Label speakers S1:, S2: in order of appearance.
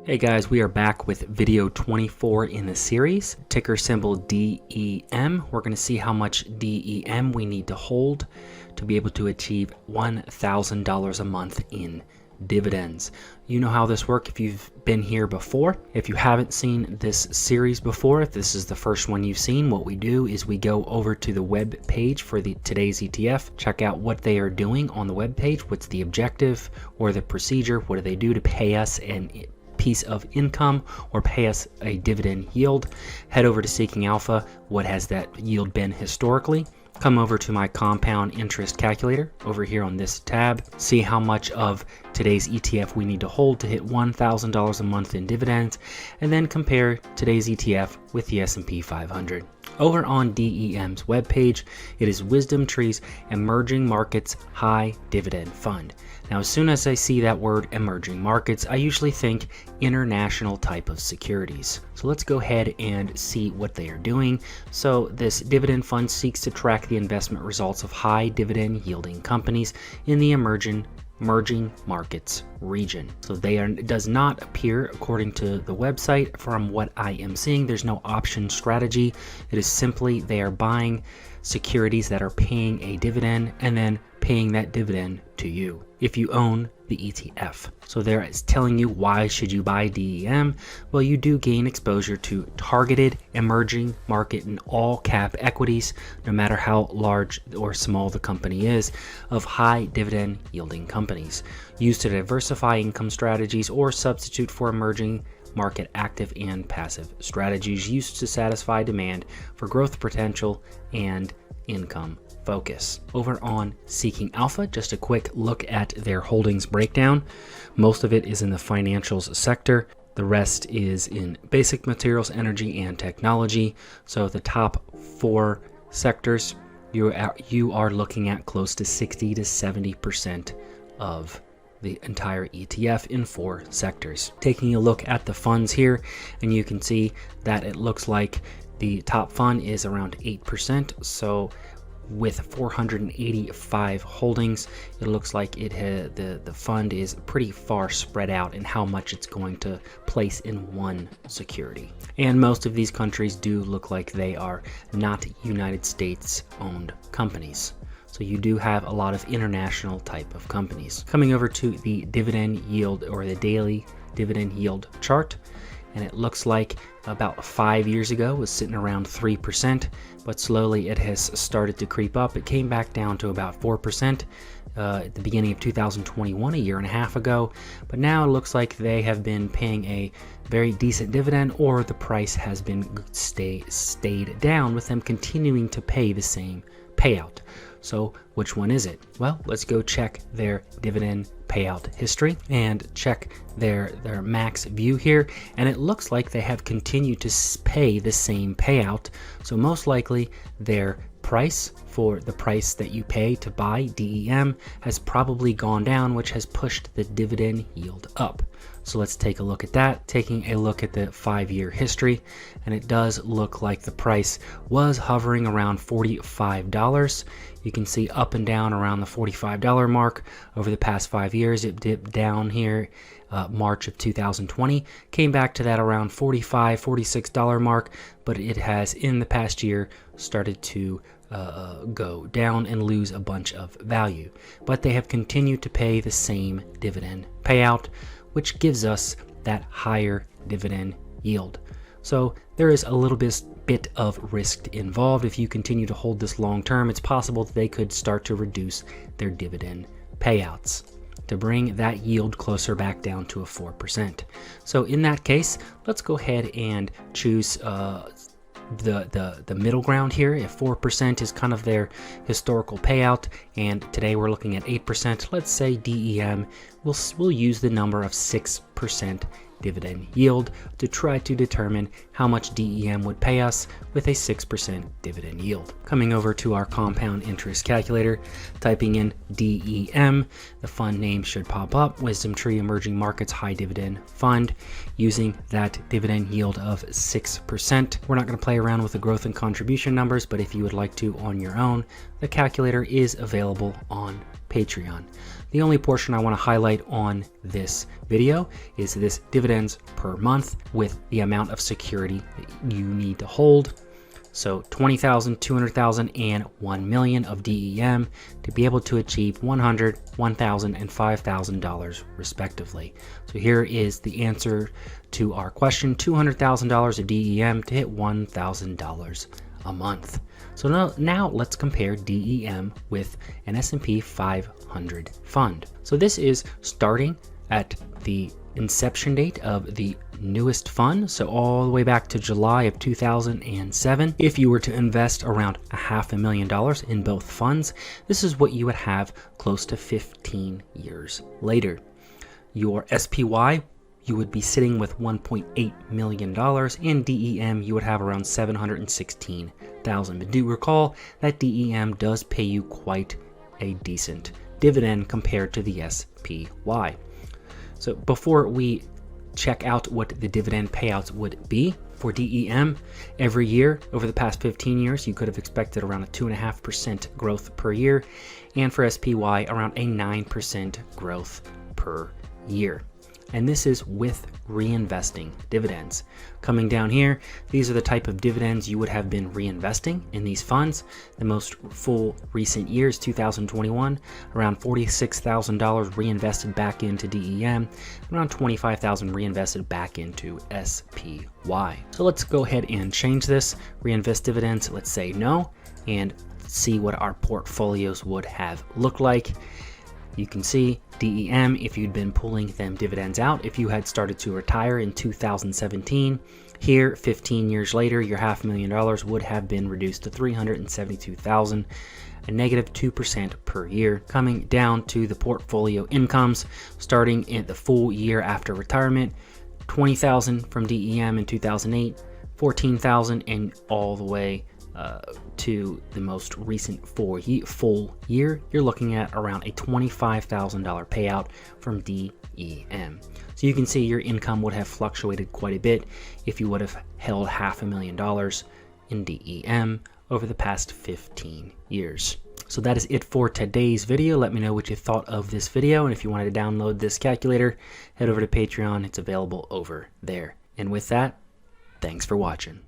S1: Hey guys, we are back with video 24 in the series, ticker symbol DEM. We're going to see how much DEM we need to hold to be able to achieve $1,000 a month in dividends. You know how this works if you've been here before. If you haven't seen this series before, if this is the first one you've seen, what we do is we go over to the web page for today's ETF, check out what they are doing on the web page, what's the objective or the procedure, what do they do to pay us and piece of income or pay us a dividend yield. Head over to Seeking Alpha. What has that yield been historically? Come over to my compound interest calculator over here on this tab. See how much of today's ETF we need to hold to hit $1,000 a month in dividends, and then compare today's ETF with the S&P 500. Over on DEM's webpage, it is Wisdom Tree's Emerging Markets High Dividend Fund. Now, as soon as I see that word emerging markets, I usually think international type of securities. So let's go ahead and see what they are doing. So this dividend fund seeks to track the investment results of high dividend yielding companies in the emerging markets region. So it does not appear, according to the website, from what I am seeing, there's no option strategy. It is simply they are buying securities that are paying a dividend and then paying that dividend to you if you own the ETF. So there it's telling you, why should you buy DEM? Well, you do gain exposure to targeted emerging market and all cap equities, no matter how large or small the company is, of high dividend yielding companies, used to diversify income strategies or substitute for emerging market active and passive strategies used to satisfy demand for growth potential and income focus. Over on Seeking Alpha, just a quick look at their holdings breakdown. Most of it is in the financials sector. The rest is in basic materials, energy, and technology. So the top four sectors, you are looking at close to 60 to 70% of the entire ETF in four sectors. Taking a look at the funds here, and you can see that it looks like the top fund is around 8%. So with 485 holdings, it looks like the fund is pretty far spread out in how much it's going to place in one security. And most of these countries do look like they are not United States owned companies. So you do have a lot of international type of companies. Coming over to the dividend yield or the daily dividend yield chart, and it looks like about 5 years ago was sitting around 3%, but slowly it has started to creep up. It came back down to about 4% at the beginning of 2021, a year and a half ago, but now it looks like they have been paying a very decent dividend, or the price has been stayed down with them continuing to pay the same payout. So which one is it? Well, let's go check their dividend payout history and check their max view here, and it looks like they have continued to pay the same payout. So most likely their price for the price that you pay to buy DEM has probably gone down, which has pushed the dividend yield up. So let's take a look at that. Taking a look at the 5-year history, and it does look like the price was hovering around $45. You can see up and down around the $45 mark over the past 5 years. It dipped down here March of 2020, came back to that around $45, $46 mark, but it has in the past year started to go down and lose a bunch of value. But they have continued to pay the same dividend payout, which gives us that higher dividend yield. So there is a little bit of risk involved. If you continue to hold this long term, it's possible that they could start to reduce their dividend payouts to bring that yield closer back down to a 4%. So in that case, let's go ahead and choose the middle ground here. If 4% is kind of their historical payout, and today we're looking at 8%, let's say DEM, we'll use the number of 6% dividend yield to try to determine how much DEM would pay us with a 6% dividend yield. Coming over to our compound interest calculator, typing in DEM, the fund name should pop up, Wisdom Tree Emerging Markets High Dividend Fund, using that dividend yield of 6%. We're not going to play around with the growth and contribution numbers, but if you would like to on your own, the calculator is available on Patreon. The only portion I want to highlight on this video is this dividends per month with the amount of security that you need to hold. So 20,000, 200,000, and 1 million of DEM to be able to achieve $100, $1,000, and $5,000 respectively. So here is the answer to our question: $200,000 of DEM to hit $1,000 a month. So now let's compare DEM with an S&P 500 fund. So this is starting at the inception date of the newest fund, so all the way back to July of 2007. If you were to invest around $500,000 in both funds, this is what you would have close to 15 years later. Your SPY, you would be sitting with $1.8 million. In DEM, you would have around $716,000. But do recall that DEM does pay you quite a decent dividend compared to the SPY. So before we check out what the dividend payouts would be for DEM, every year over the past 15 years, you could have expected around a 2.5% growth per year, and for SPY, around a 9% growth per year. And this is with reinvesting dividends. Coming down here, these are the type of dividends you would have been reinvesting in these funds. The most full recent years, 2021, around $46,000 reinvested back into DEM, around $25,000 reinvested back into SPY. So let's go ahead and change this. Reinvest dividends, let's say no, and see what our portfolios would have looked like. You can see DEM, if you'd been pulling them dividends out, if you had started to retire in 2017, here 15 years later, your $500,000 would have been reduced to $372,000, a negative 2% per year. Coming down to the portfolio incomes, starting in the full year after retirement, $20,000 from DEM in 2008, $14,000, and all the way to the most recent full year, you're looking at around a $25,000 payout from DEM. So you can see your income would have fluctuated quite a bit if you would have held $500,000 in DEM over the past 15 years. So that is it for today's video. Let me know what you thought of this video, and if you wanted to download this calculator, head over to Patreon. It's available over there. And with that, thanks for watching.